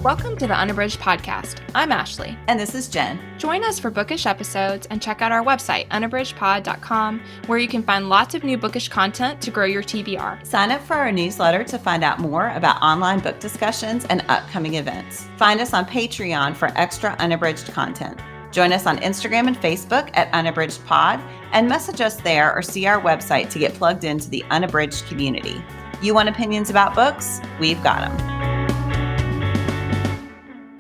Welcome to the Unabridged podcast. I'm Ashley. And this is Jen. Join us for bookish episodes and check out our website, unabridgedpod.com, where you can find lots of new bookish content to grow your TBR. Sign up for our newsletter to find out more about online book discussions and upcoming events. Find us on Patreon for extra unabridged content. Join us on Instagram and Facebook at unabridgedpod and message us there or see our website to get plugged into the Unabridged community. You want opinions about books? We've got them.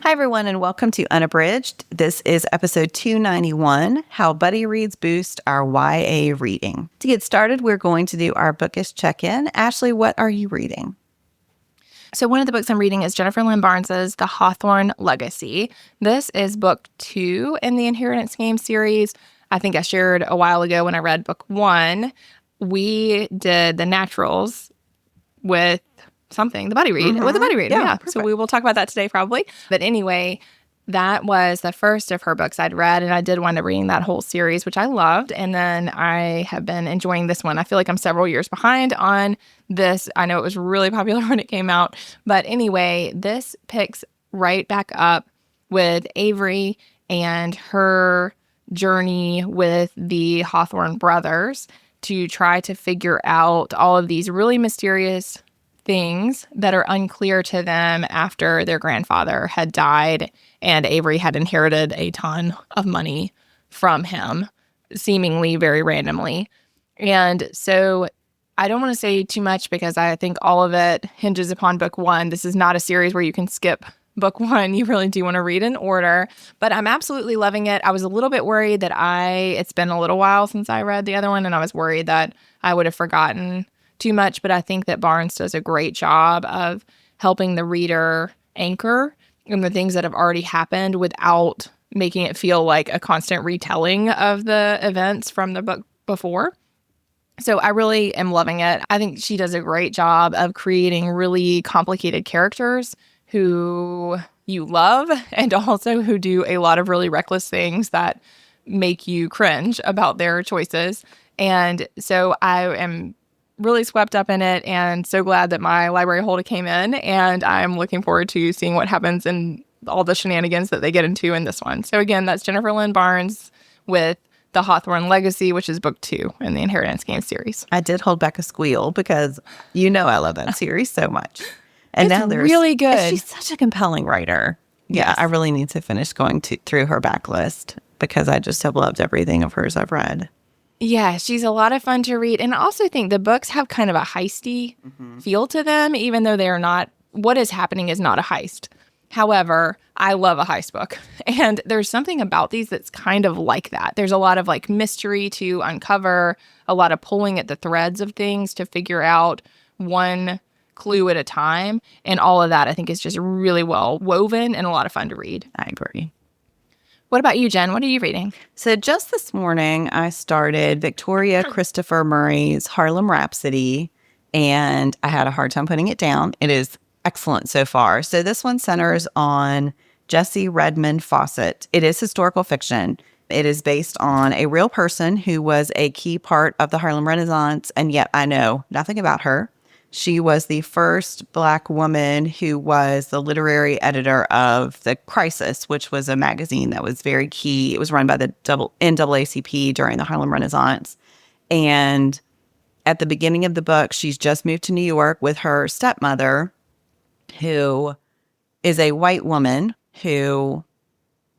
Hi, everyone, and welcome to Unabridged. This is episode 291, How Buddy Reads Boost Our YA Reading. To get started, we're going to do our bookish check-in. Ashley, what are you reading? So one of the books I'm reading is Jennifer Lynn Barnes'sThe The Hawthorne Legacy. This is book 2 in the Inheritance Game series. I think I shared a while ago when I read book 1. We did The Naturals with something, the buddy read, with a buddy read. Yeah. So we will talk about that today probably. But anyway, that was the first of her books I'd read, and I did wind up reading that whole series, which I loved. And then I have been enjoying this one. I feel like I'm several years behind on this. I know it was really popular when it came out. But anyway, this picks right back up with Avery and her journey with the Hawthorne brothers to try to figure out all of these really mysterious things that are unclear to them after their grandfather had died and Avery had inherited a ton of money from him, seemingly very randomly. And so I don't want to say too much because I think all of it hinges upon book 1. This is not a series where you can skip book 1. You really do want to read in order, but I'm absolutely loving it. I was a little bit worried that it's been a little while since I read the other one, and I was worried that I would have forgotten too much, but I think that Barnes does a great job of helping the reader anchor in the things that have already happened without making it feel like a constant retelling of the events from the book before. So I really am loving it. I think she does a great job of creating really complicated characters who you love and also who do a lot of really reckless things that make you cringe about their choices. And so I am really swept up in it and so glad that my library holder came in, and I'm looking forward to seeing what happens and all the shenanigans that they get into in this one. So again, that's Jennifer Lynn Barnes with The Hawthorne Legacy, which is book 2 in the Inheritance Game series. I did hold back a squeal because I love that series so much. And it's now really good. She's such a compelling writer. Yeah, yes. I really need to finish going through her backlist because I just have loved everything of hers I've read. Yeah, she's a lot of fun to read. And I also think the books have kind of a heisty feel to them, even though they are not, what is happening is not a heist. However, I love a heist book. And there's something about these that's kind of like that. There's a lot of like mystery to uncover, a lot of pulling at the threads of things to figure out one clue at a time. And all of that I think is just really well woven and a lot of fun to read. I agree. What about you, Jen? What are you reading? So just this morning, I started Victoria Christopher Murray's Harlem Rhapsody, and I had a hard time putting it down. It is excellent so far. So this one centers on Jessie Redmond Fawcett. It is historical fiction. It is based on a real person who was a key part of the Harlem Renaissance, and yet I know nothing about her. She was the first Black woman who was the literary editor of The Crisis, which was a magazine that was very key. It was run by the NAACP during the Harlem Renaissance. And at the beginning of the book, she's just moved to New York with her stepmother, who is a white woman who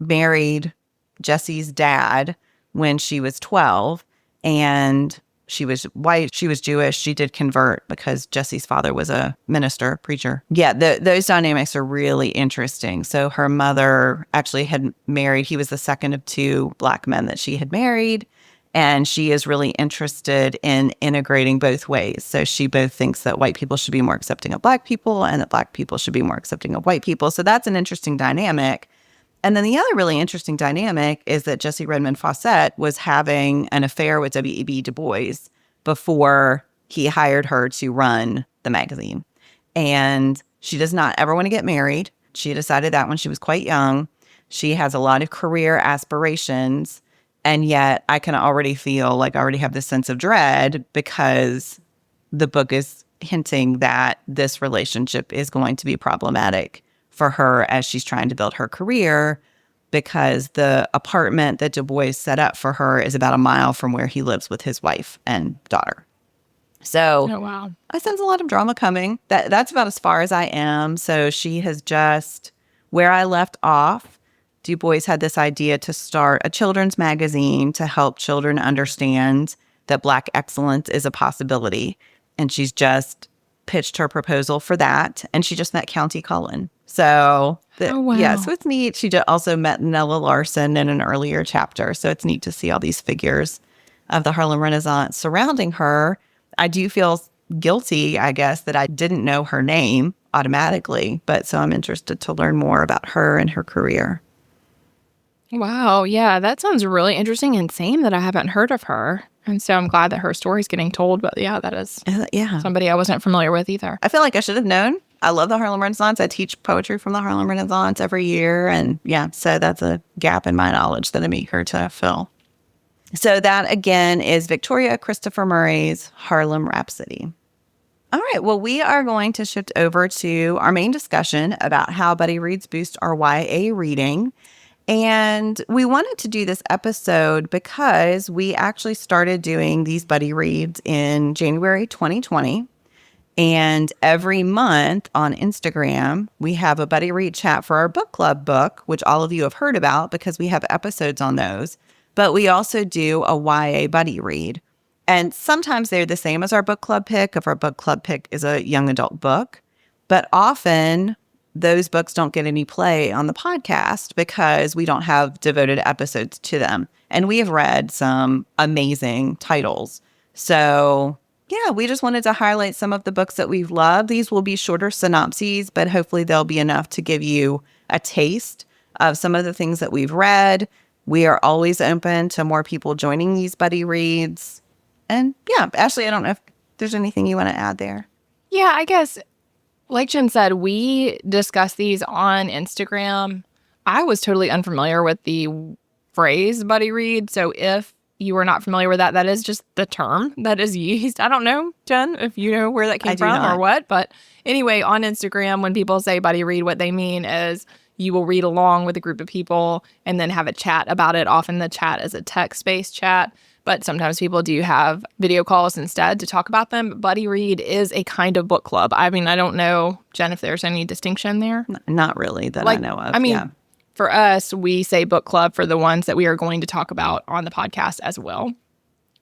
married Jessie's dad when she was 12. And she was white. She was Jewish. She did convert because Jessie's father was a minister, preacher. Yeah, those dynamics are really interesting. So her mother actually had married. He was the second of 2 Black men that she had married. And she is really interested in integrating both ways. So she both thinks that white people should be more accepting of Black people and that Black people should be more accepting of white people. So that's an interesting dynamic. And then the other really interesting dynamic is that Jessie Redmond Fawcett was having an affair with W.E.B. Du Bois before he hired her to run the magazine. And she does not ever want to get married. She decided that when she was quite young. She has a lot of career aspirations. And yet I can already feel like I already have this sense of dread because the book is hinting that this relationship is going to be problematic for her as she's trying to build her career, because the apartment that Du Bois set up for her is about a mile from where he lives with his wife and daughter. So Oh, wow. I sense a lot of drama coming. That's about as far as I am. So she has just, where I left off, Du Bois had this idea to start a children's magazine to help children understand that Black excellence is a possibility. And she's just pitched her proposal for that. And she just met County Cullen. So, Oh, wow. yeah, so it's neat. She also met Nella Larson in an earlier chapter. So it's neat to see all these figures of the Harlem Renaissance surrounding her. I do feel guilty, I guess, that I didn't know her name automatically. But so I'm interested to learn more about her and her career. Wow. Yeah, that sounds really interesting and same that I haven't heard of her. And so I'm glad that her story's getting told. But yeah, that is somebody I wasn't familiar with either. I feel like I should have known. I love the Harlem Renaissance. I teach poetry from the Harlem Renaissance every year. And yeah, so that's a gap in my knowledge that I'm eager to fill. So that, again, is Victoria Christopher Murray's Harlem Rhapsody. All right, well, we are going to shift over to our main discussion about how buddy reads boost our YA reading. And we wanted to do this episode because we actually started doing these buddy reads in January 2020. And every month on Instagram, we have a buddy read chat for our book club book, which all of you have heard about because we have episodes on those. But we also do a YA buddy read. And sometimes they're the same as our book club pick if our book club pick is a young adult book. But often those books don't get any play on the podcast because we don't have devoted episodes to them. And we have read some amazing titles. So yeah, we just wanted to highlight some of the books that we've loved. These will be shorter synopses, but hopefully they'll be enough to give you a taste of some of the things that we've read. We are always open to more people joining these buddy reads. And yeah, Ashley, I don't know if there's anything you want to add there. Yeah, I guess, like Jen said, we discussed these on Instagram. I was totally unfamiliar with the phrase buddy read. So if you are not familiar with that, that is just the term that is used. I don't know, Jen, if you know where that came from or what. But anyway, on Instagram, when people say buddy read, what they mean is you will read along with a group of people and then have a chat about it. Often the chat is a text-based chat, but sometimes people do have video calls instead to talk about them. Buddy read is a kind of book club. I mean, I don't know, Jen, if there's any distinction there. Not really that I know of. I mean, for us, we say book club for the ones that we are going to talk about on the podcast as well.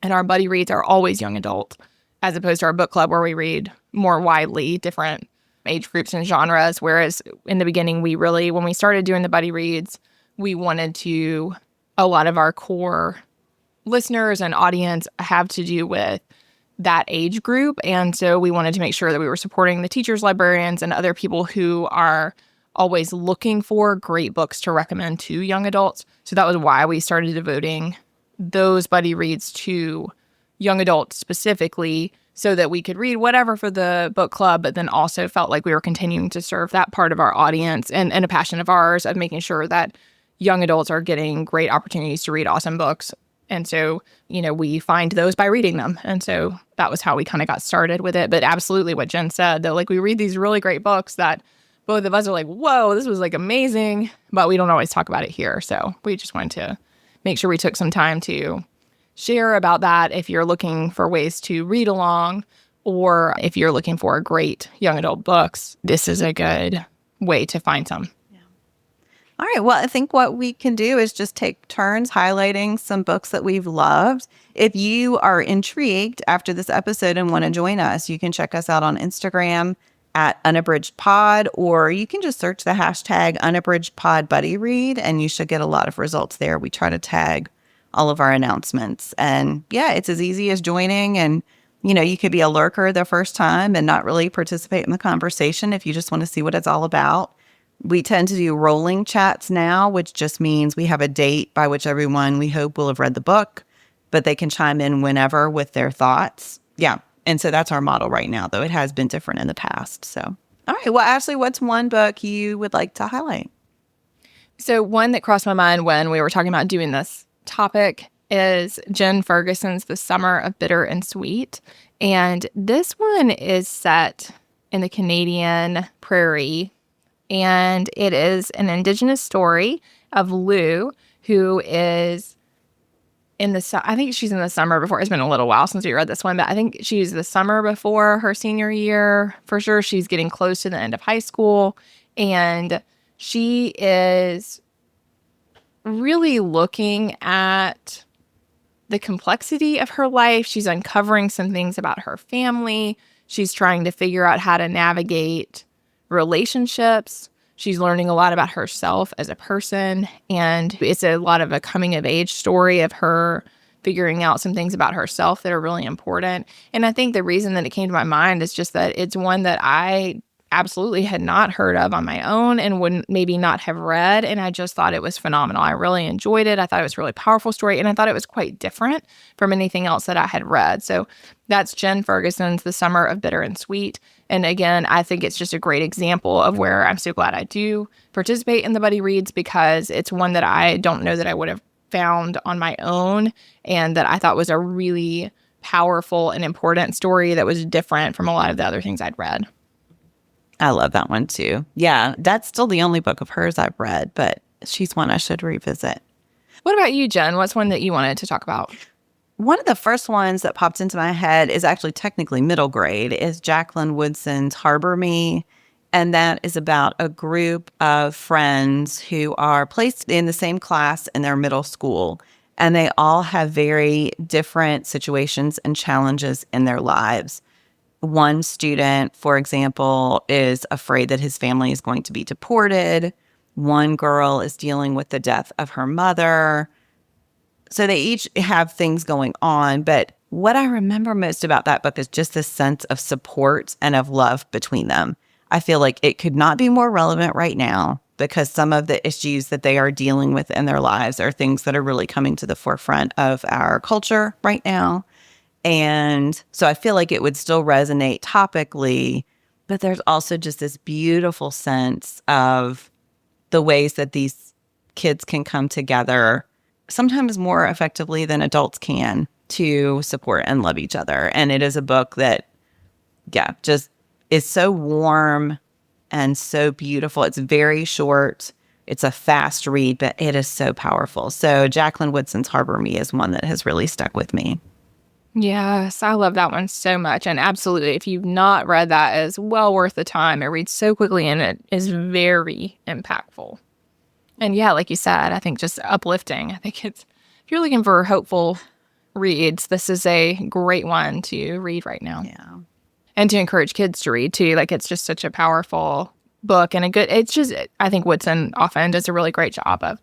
And our buddy reads are always young adult, as opposed to our book club where we read more widely different age groups and genres. Whereas in the beginning, when we started doing the buddy reads, we wanted to, a lot of our core listeners and audience have to do with that age group. And so we wanted to make sure that we were supporting the teachers, librarians, and other people who are always looking for great books to recommend to young adults. So that was why we started devoting those buddy reads to young adults specifically, so that we could read whatever for the book club, but then also felt like we were continuing to serve that part of our audience and a passion of ours of making sure that young adults are getting great opportunities to read awesome books. And so, we find those by reading them. And so that was how we kind of got started with it. But absolutely what Jen said, that we read these really great books that both of us are like, whoa, this was amazing, but we don't always talk about it here. So we just wanted to make sure we took some time to share about that if you're looking for ways to read along, or if you're looking for great young adult books, this is a good way to find some. Yeah. All right. Well, I think what we can do is just take turns highlighting some books that we've loved. If you are intrigued after this episode and want to join us, you can check us out on Instagram at Unabridged Pod, or you can just search the hashtag Unabridged Pod Buddy Read, and you should get a lot of results there. We try to tag all of our announcements. And yeah, it's as easy as joining. And, you could be a lurker the first time and not really participate in the conversation if you just want to see what it's all about. We tend to do rolling chats now, which just means we have a date by which everyone we hope will have read the book, but they can chime in whenever with their thoughts. Yeah. And so that's our model right now, though it has been different in the past. So, all right. Well, Ashley, what's one book you would like to highlight? So one that crossed my mind when we were talking about doing this topic is Jen Ferguson's The Summer of Bitter and Sweet. And this one is set in the Canadian prairie And it is an Indigenous story of Lou, who is I think she's in the summer before. It's been a little while since we read this one, but I think she's the summer before her senior year. For sure, she's getting close to the end of high school. And she is really looking at the complexity of her life. She's uncovering some things about her family. She's trying to figure out how to navigate relationships. She's learning a lot about herself as a person. And it's a lot of a coming of age story of her figuring out some things about herself that are really important. And I think the reason that it came to my mind is just that it's one that I absolutely had not heard of on my own and would maybe not have read. And I just thought it was phenomenal. I really enjoyed it. I thought it was a really powerful story. And I thought it was quite different from anything else that I had read. So that's Jen Ferguson's The Summer of Bitter and Sweet. And again, I think it's just a great example of where I'm so glad I do participate in the Buddy Reads, because it's one that I don't know that I would have found on my own, and that I thought was a really powerful and important story that was different from a lot of the other things I'd read. I love that one too. Yeah, that's still the only book of hers I've read, but she's one I should revisit. What about you, Jen? What's one that you wanted to talk about? One of the first ones that popped into my head is actually technically middle grade, is Jacqueline Woodson's Harbor Me. And that is about a group of friends who are placed in the same class in their middle school. And they all have very different situations and challenges in their lives. One student, for example, is afraid that his family is going to be deported. One girl is dealing with the death of her mother. So they each have things going on. But what I remember most about that book is just this sense of support and of love between them. I feel like it could not be more relevant right now, because some of the issues that they are dealing with in their lives are things that are really coming to the forefront of our culture right now. And so I feel like it would still resonate topically, but there's also just this beautiful sense of the ways that these kids can come together, sometimes more effectively than adults can, to support and love each other. And it is a book that, just is so warm and so beautiful. It's very short. It's a fast read, but it is so powerful. So Jacqueline Woodson's Harbor Me is one that has really stuck with me. Yes, I love that one so much. And absolutely, if you've not read that, it's well worth the time. It reads so quickly and it is very impactful. And yeah, like you said, I think just uplifting. I think if you're looking for hopeful reads, this is a great one to read right now. Yeah. And to encourage kids to read too. Like, it's just such a powerful book and I think Woodson often does a really great job of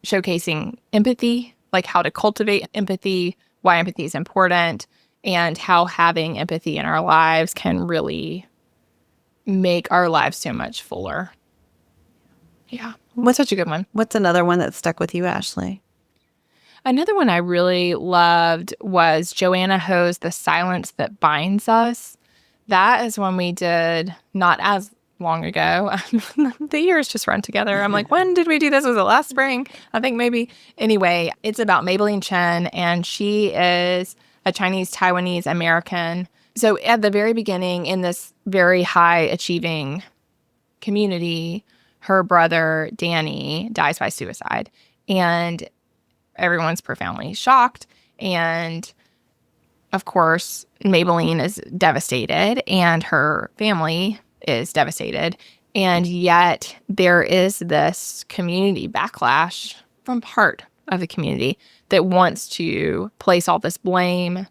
showcasing empathy, like how to cultivate empathy, why empathy is important, and how having empathy in our lives can really make our lives so much fuller. Yeah. What's such a good one? What's another one that stuck with you, Ashley? Another one I really loved was Joanna Ho's The Silence That Binds Us. That is one we did not as long ago. The years just run together. I'm like, when did we do this? Was it last spring? I think maybe. Anyway, it's about Maybelline Chen, and she is a Chinese Taiwanese American. So at the very beginning, in this very high achieving community, her brother Danny dies by suicide, and everyone's profoundly shocked. And of course, Maybelline is devastated, and her family is devastated. And yet there is this community backlash from part of the community that wants to place all this blame.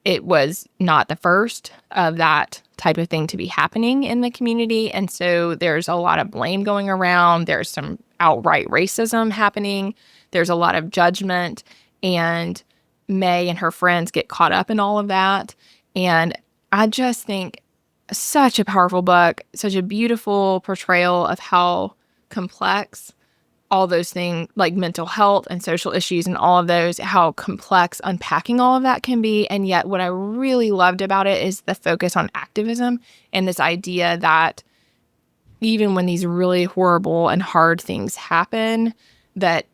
It was not the first of that type of thing to be happening in the community. And so there's a lot of blame going around. There's some outright racism happening. There's a lot of judgment. And May and her friends get caught up in all of that. And I just think such a powerful book, such a beautiful portrayal of how complex all those things, like mental health and social issues and all of those, how complex unpacking all of that can be. And yet what I really loved about it is the focus on activism and this idea that even when these really horrible and hard things happen, that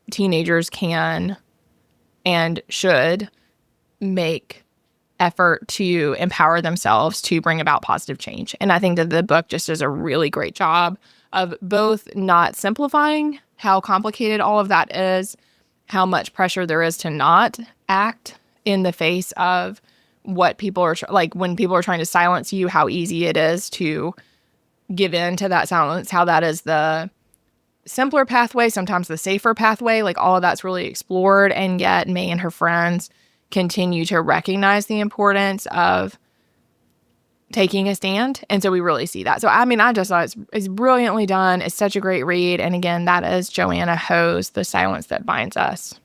teenagers can and should make effort to empower themselves to bring about positive change. And I think that the book just does a really great job of both not simplifying how complicated all of that is, how much pressure there is to not act in the face of what people are like when people are trying to silence you, how easy it is to give in to that silence, how that is the simpler pathway, sometimes the safer pathway. Like all of that's really explored. And yet May and her friends continue to recognize the importance of taking a stand. And so we really see that. So, I mean, I just thought it's brilliantly done. It's such a great read. And again, that is Joanna Ho's The Silence That Binds Us.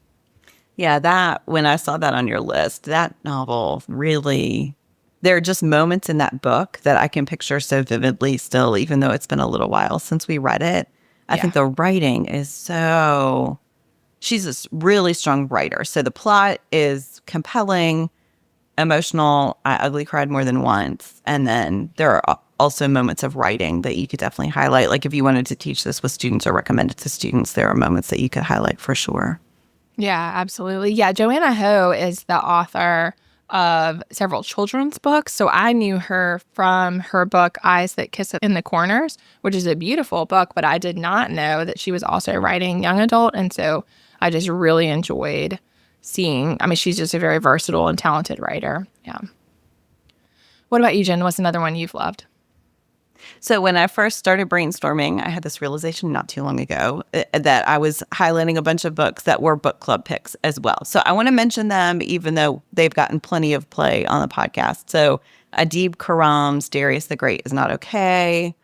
Yeah, when I saw that on your list, that novel really, there are just moments in that book that I can picture so vividly still, even though it's been a little while since we read it. I think the writing is she's a really strong writer. So the plot is compelling, emotional. I ugly cried more than once. And then there are also moments of writing that you could definitely highlight. Like if you wanted to teach this with students or recommend it to students, there are moments that you could highlight for sure. Yeah, absolutely. Yeah, Joanna Ho is the author of several children's books. So I knew her from her book, Eyes That Kiss in the Corners, which is a beautiful book, but I did not know that she was also writing young adult. And so I just really enjoyed she's just a very versatile and talented writer. Yeah. What about you, Jen? What's another one you've loved? So when I first started brainstorming, I had this realization not too long ago that I was highlighting a bunch of books that were book club picks as well. So I want to mention them, even though they've gotten plenty of play on the podcast. So Adib Khorram's Darius the Great is Not Okay.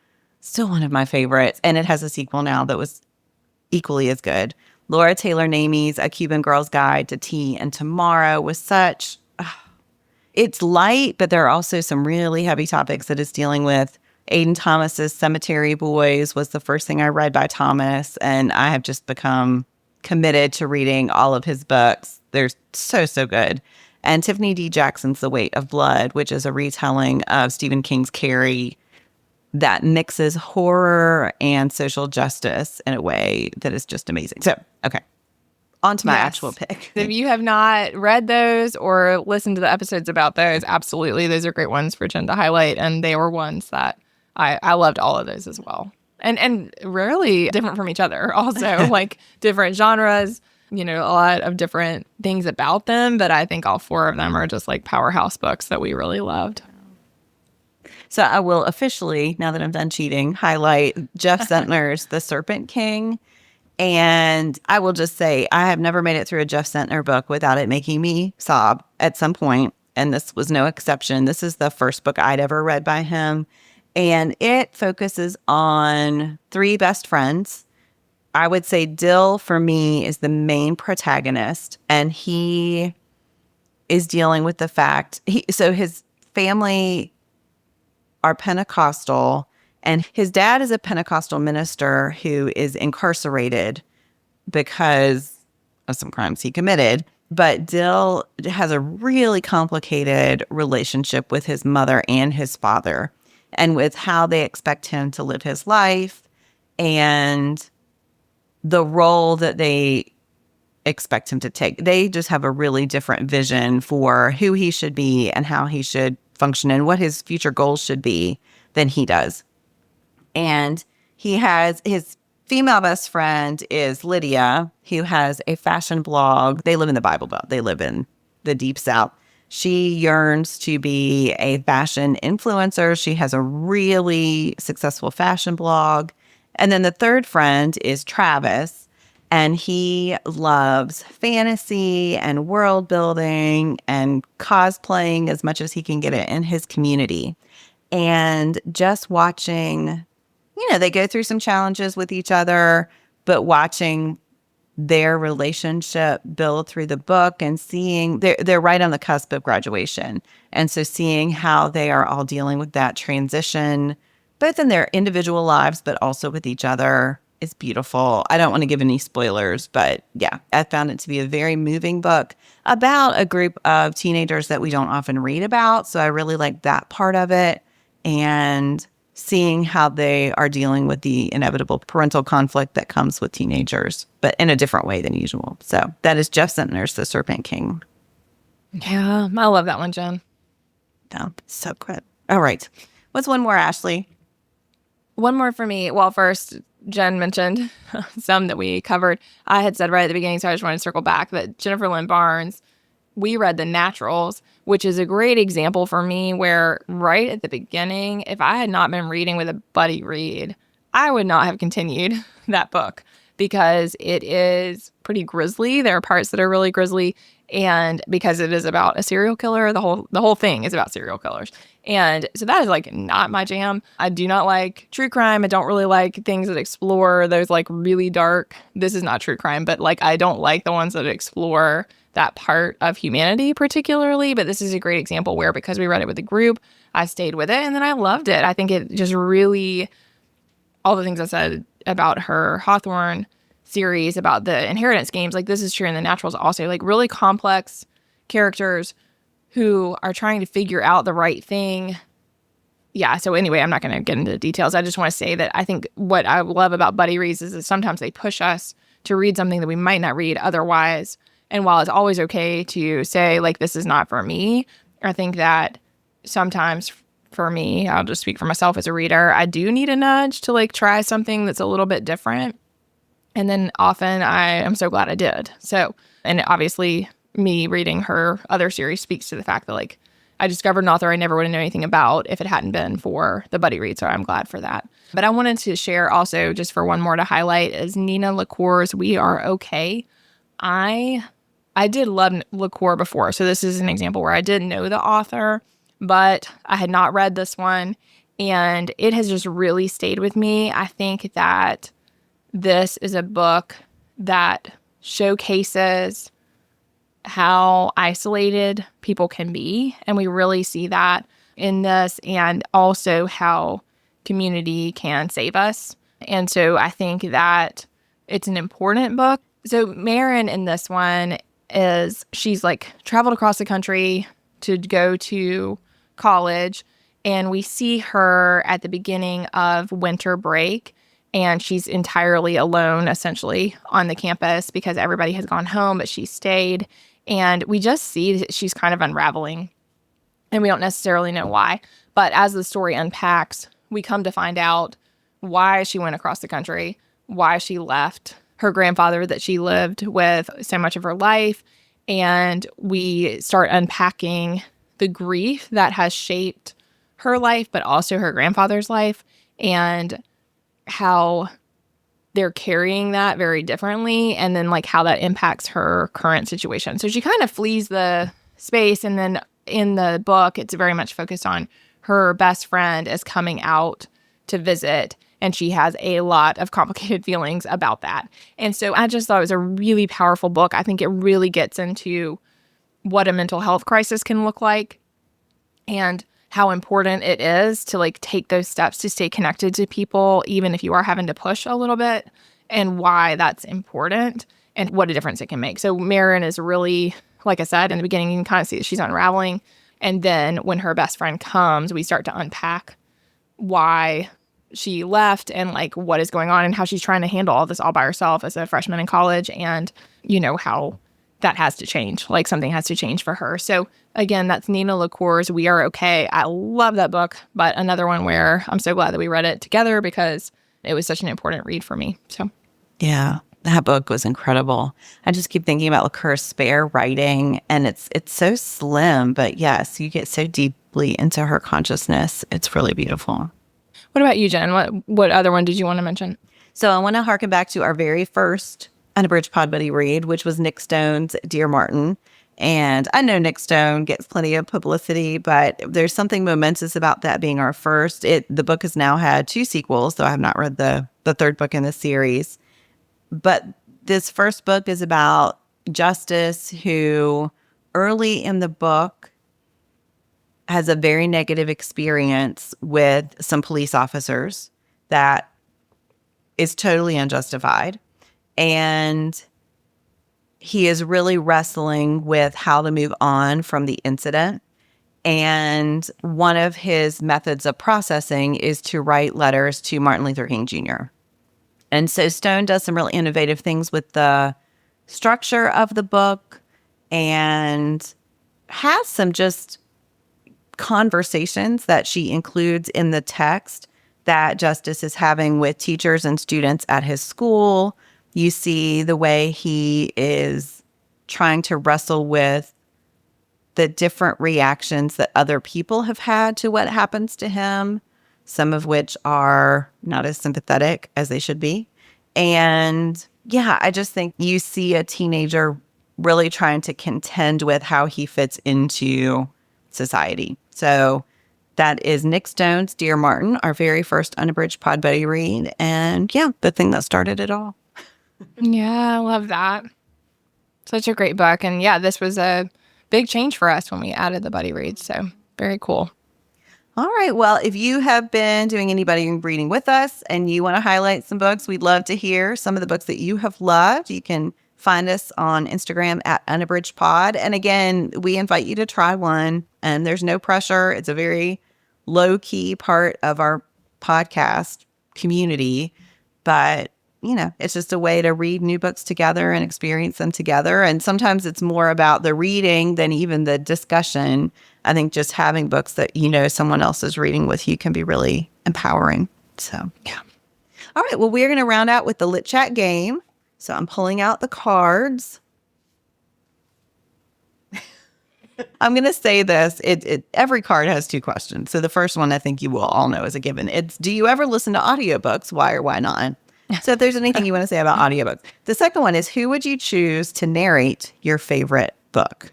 Still one of my favorites. And it has a sequel now that was equally as good. Laura Taylor Namie's A Cuban Girl's Guide to Tea and Tomorrow was it's light, but there are also some really heavy topics that it's dealing with. Aiden Thomas's Cemetery Boys was the first thing I read by Thomas, and I have just become committed to reading all of his books. They're so good. And Tiffany D. Jackson's The Weight of Blood, which is a retelling of Stephen King's Carrie that mixes horror and social justice in a way that is just amazing. So, okay. On to my actual pick. If you have not read those or listened to the episodes about those, absolutely, those are great ones for Jen to highlight. And they were ones that I loved all of those as well. And rarely different from each other. Also, like different genres, a lot of different things about them. But I think all four of them are just like powerhouse books that we really loved. So I will officially, now that I'm done cheating, highlight Jeff Sentner's The Serpent King. And I will just say, I have never made it through a Jeff Sentner book without it making me sob at some point. And this was no exception. This is the first book I'd ever read by him. And it focuses on three best friends. I would say Dill, for me, is the main protagonist. And he is dealing with the fact, so his family are Pentecostal. And his dad is a Pentecostal minister who is incarcerated because of some crimes he committed. But Dill has a really complicated relationship with his mother and his father, and with how they expect him to live his life and the role that they expect him to take. They just have a really different vision for who he should be and how he should function and what his future goals should be than he does. And he has his female best friend is Lydia, who has a fashion blog. They live in the Bible Belt. They live in the Deep South. She yearns to be a fashion influencer. She has a really successful fashion blog. And then the third friend is Travis, and he loves fantasy and world building and cosplaying as much as he can get it in his community. And just watching, they go through some challenges with each other, but watching their relationship build through the book and seeing they're right on the cusp of graduation. And so seeing how they are all dealing with that transition, both in their individual lives, but also with each other, is beautiful. I don't want to give any spoilers, but yeah, I found it to be a very moving book about a group of teenagers that we don't often read about. So I really like that part of it. And seeing how they are dealing with the inevitable parental conflict that comes with teenagers, but in a different way than usual. So that is Jeff Sentner's The Serpent King. Yeah, I love that one, Jen. No, so good. All right. What's one more, Ashley? One more for me. Well, first, Jen mentioned some that we covered. I had said right at the beginning, so I just wanted to circle back that Jennifer Lynn Barnes, we read The Naturals, which is a great example for me where right at the beginning, if I had not been reading with a buddy read, I would not have continued that book because it is pretty grisly. There are parts that are really grisly, and because it is about a serial killer, the whole thing is about serial killers. And so that is like not my jam. I do not like true crime. I don't really like things that explore those like really dark. This is not true crime, but like I don't like the ones that explore that part of humanity particularly. But this is a great example where because we read it with the group, I stayed with it and then I loved it. I think it just really, all the things I said about her Hawthorne series, about the inheritance games, like this is true in The Naturals also, like really complex characters who are trying to figure out the right thing. Yeah, so anyway, I'm not going to get into the details. I just want to say that I think what I love about buddy reads is that sometimes they push us to read something that we might not read otherwise. And while it's always okay to say, like, this is not for me, I think that sometimes for me, I'll just speak for myself as a reader, I do need a nudge to, like, try something that's a little bit different. And then often I am so glad I did. So, and obviously me reading her other series speaks to the fact that, like, I discovered an author I never would have known anything about if it hadn't been for the buddy read. So I'm glad for that. But I wanted to share also, just for one more to highlight, is Nina LaCour's We Are Okay. I did love LaCour before. So this is an example where I did know the author, but I had not read this one. And it has just really stayed with me. I think that this is a book that showcases how isolated people can be. And we really see that in this, and also how community can save us. And so I think that it's an important book. So Marin in this one she's like traveled across the country to go to college. And we see her at the beginning of winter break. And she's entirely alone, essentially, on the campus because everybody has gone home, but she stayed. And we just see that she's kind of unraveling. And we don't necessarily know why. But as the story unpacks, we come to find out why she went across the country, why she left her grandfather that she lived with so much of her life. And we start unpacking the grief that has shaped her life, but also her grandfather's life, and how they're carrying that very differently, and then like how that impacts her current situation. So she kind of flees the space, and then in the book, it's very much focused on her best friend is coming out to visit, and she has a lot of complicated feelings about that. And so I just thought it was a really powerful book. I think it really gets into what a mental health crisis can look like and how important it is to like take those steps to stay connected to people, even if you are having to push a little bit, and why that's important and what a difference it can make. So Marin is really, like I said, in the beginning, you can kind of see that she's unraveling. And then when her best friend comes, we start to unpack why she left and like what is going on and how she's trying to handle all this all by herself as a freshman in college, and, you know, how that has to change. Like something has to change for her. So again, that's Nina LaCour's We Are Okay. I love that book, but another one where I'm so glad that we read it together because it was such an important read for me. So yeah, that book was incredible. I just keep thinking about LaCour's spare writing, and it's so slim, but yes, you get so deeply into her consciousness. It's really beautiful. What about you, Jen? What other one did you want to mention? So I want to harken back to our very first Unabridged Pod Buddy read, which was Nick Stone's Dear Martin. And I know Nick Stone gets plenty of publicity, but there's something momentous about that being our first. The book has now had 2 sequels, though I have not read the third book in the series. But this first book is about Justice, who early in the book has a very negative experience with some police officers that is totally unjustified. And he is really wrestling with how to move on from the incident. And one of his methods of processing is to write letters to Martin Luther King Jr. And so Stone does some really innovative things with the structure of the book and has some just conversations that she includes in the text that Justice is having with teachers and students at his school. You see the way he is trying to wrestle with the different reactions that other people have had to what happens to him, some of which are not as sympathetic as they should be. And yeah, I just think you see a teenager really trying to contend with how he fits into society. So that is Nick Stone's Dear Martin, our very first unabridged Pod Buddy read. And yeah, the thing that started it all. Yeah, I love that. Such a great book. And yeah, this was a big change for us when we added the buddy reads. So very cool. All right. Well, if you have been doing any buddy reading with us and you want to highlight some books, we'd love to hear some of the books that you have loved. You can find us on Instagram at unabridgedpod. And again, we invite you to try one, and there's no pressure. It's a very low-key part of our podcast community, but it's just a way to read new books together and experience them together. And sometimes it's more about the reading than even the discussion. I think just having books that someone else is reading with you can be really empowering. So, yeah. All right. Well, we're going to round out with the Lit Chat game. So I'm pulling out the cards. I'm going to say this. Every card has 2 questions. So the first one I think you will all know is a given. It's, do you ever listen to audiobooks? Why or why not? So if there's anything you want to say about audiobooks. The second one is, who would you choose to narrate your favorite book?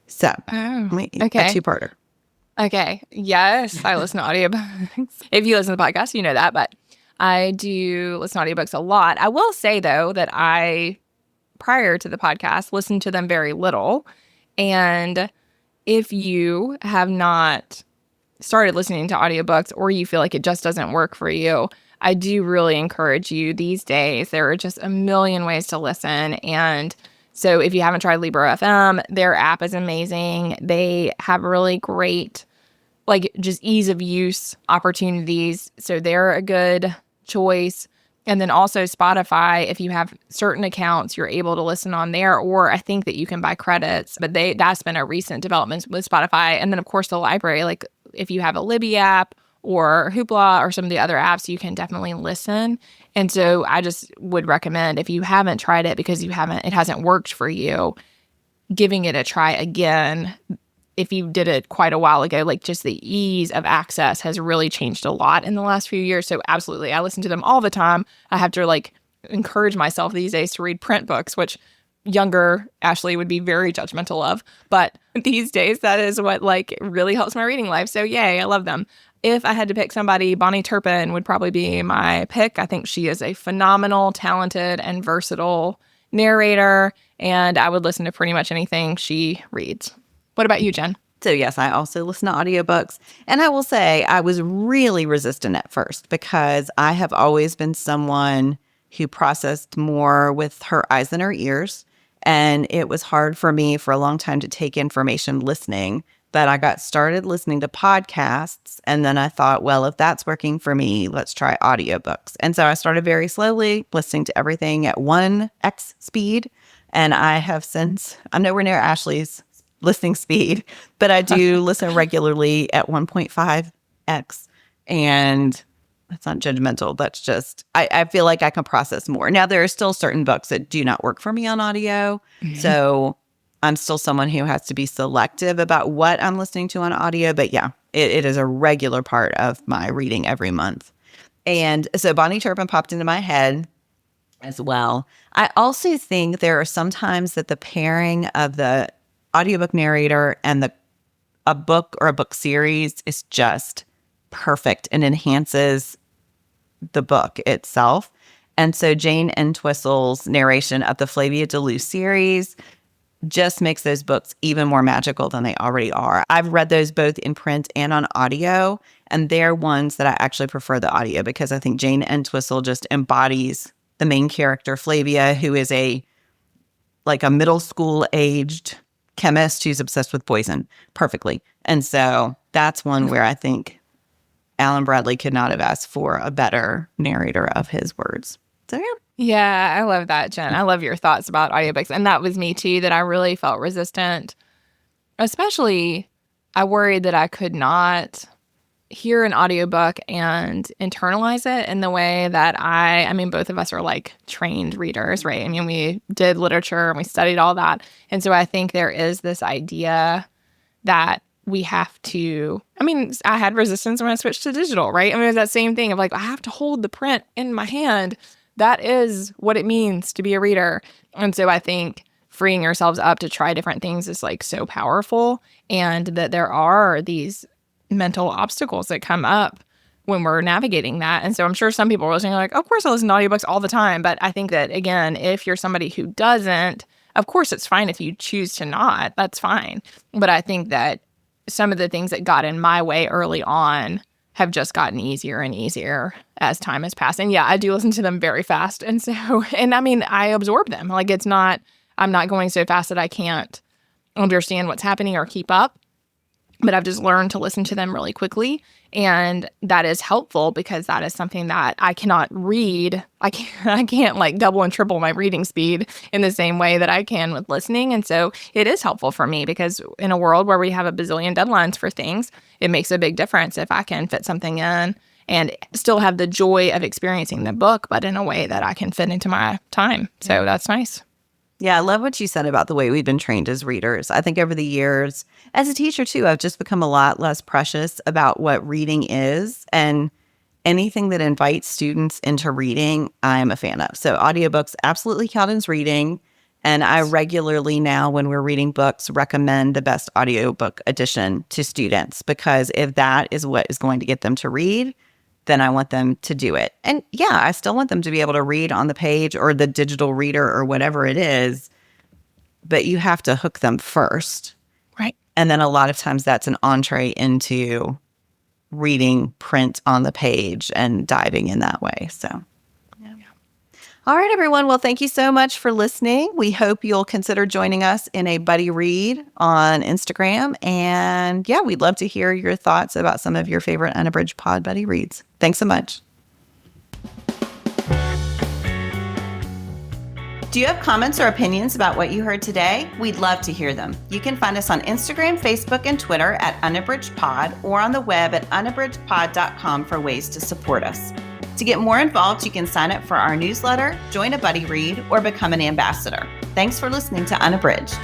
So, okay. A 2-parter. Okay. Yes, I listen to audiobooks. If you listen to the podcast, you know that, but I do listen to audiobooks a lot. I will say, though, that I, prior to the podcast, listened to them very little. And if you have not started listening to audiobooks, or you feel like it just doesn't work for you, I do really encourage you these days. There are just a million ways to listen. And so if you haven't tried Libro FM, their app is amazing. They have really great, just ease of use opportunities. So they're a good choice. And then also Spotify, if you have certain accounts, you're able to listen on there, or I think that you can buy credits, but that's been a recent development with Spotify. And then of course the library, if you have a Libby app or Hoopla or some of the other apps, you can definitely listen. And so I just would recommend, if you haven't tried it because it hasn't worked for you, giving it a try again. If you did it quite a while ago, just the ease of access has really changed a lot in the last few years. So absolutely, I listen to them all the time. I have to encourage myself these days to read print books, which younger Ashley would be very judgmental of. But these days, that is what really helps my reading life. So yay, I love them. If I had to pick somebody, Bonnie Turpin would probably be my pick. I think she is a phenomenal, talented, and versatile narrator, and I would listen to pretty much anything she reads. What about you, Jen? So yes, I also listen to audiobooks. And I will say I was really resistant at first because I have always been someone who processed more with her eyes and her ears. And it was hard for me for a long time to take information listening. But I got started listening to podcasts, and then I thought, well, if that's working for me, let's try audiobooks. And so I started very slowly listening to everything at 1x speed. And I have since, I'm nowhere near Ashley's listening speed, but I do listen regularly at 1.5x. And that's not judgmental. That's just, I feel like I can process more. Now, there are still certain books that do not work for me on audio. Mm-hmm. So I'm still someone who has to be selective about what I'm listening to on audio. But yeah, it is a regular part of my reading every month. And so Bonnie Turpin popped into my head as well. I also think there are some times that the pairing of the audiobook narrator and a book or a book series is just perfect and enhances the book itself. And so Jane Entwistle's narration of the Flavia de Luce series just makes those books even more magical than they already are. I've read those both in print and on audio, and they're ones that I actually prefer the audio because I think Jane Entwistle just embodies the main character, Flavia, who is a middle school aged chemist who's obsessed with poison perfectly. And so that's one where I think Alan Bradley could not have asked for a better narrator of his words. So yeah. Yeah, I love that, Jen. I love your thoughts about audiobooks. And that was me too, that I really felt resistant, especially I worried that I could not hear an audiobook and internalize it in the way that I mean, both of us are like trained readers, right? I mean, we did literature and we studied all that. And so I think there is this idea that we have to, I mean, I had resistance when I switched to digital, right? I mean, it was that same thing of like, I have to hold the print in my hand. That is what it means to be a reader. And so I think freeing yourselves up to try different things is like so powerful, and that there are these mental obstacles that come up when we're navigating that. And so I'm sure some people are listening like, of course I listen to audiobooks all the time. But I think that, again, if you're somebody who doesn't, of course it's fine if you choose to not. That's fine. But I think that some of the things that got in my way early on have just gotten easier and easier as time has passed. And yeah, I do listen to them very fast. And so, and I mean, I absorb them. Like I'm not going so fast that I can't understand what's happening or keep up. But I've just learned to listen to them really quickly. And that is helpful because that is something that I cannot read. I can't like double and triple my reading speed in the same way that I can with listening. And so it is helpful for me because in a world where we have a bazillion deadlines for things, it makes a big difference if I can fit something in and still have the joy of experiencing the book, but in a way that I can fit into my time. So that's nice. Yeah, I love what you said about the way we've been trained as readers. I think over the years, as a teacher too, I've just become a lot less precious about what reading is. And anything that invites students into reading, I'm a fan of. So audiobooks absolutely count as reading. And I regularly now, when we're reading books, recommend the best audiobook edition to students, because if that is what is going to get them to read, then I want them to do it. And yeah, I still want them to be able to read on the page or the digital reader or whatever it is, but you have to hook them first. Right. And then a lot of times that's an entree into reading print on the page and diving in that way. So, yeah. All right, everyone. Well, thank you so much for listening. We hope you'll consider joining us in a buddy read on Instagram. And yeah, we'd love to hear your thoughts about some of your favorite Unabridged Pod buddy reads. Thanks so much. Do you have comments or opinions about what you heard today? We'd love to hear them. You can find us on Instagram, Facebook, and Twitter at Unabridged Pod, or on the web at unabridgedpod.com for ways to support us. To get more involved, you can sign up for our newsletter, join a buddy read, or become an ambassador. Thanks for listening to Unabridged.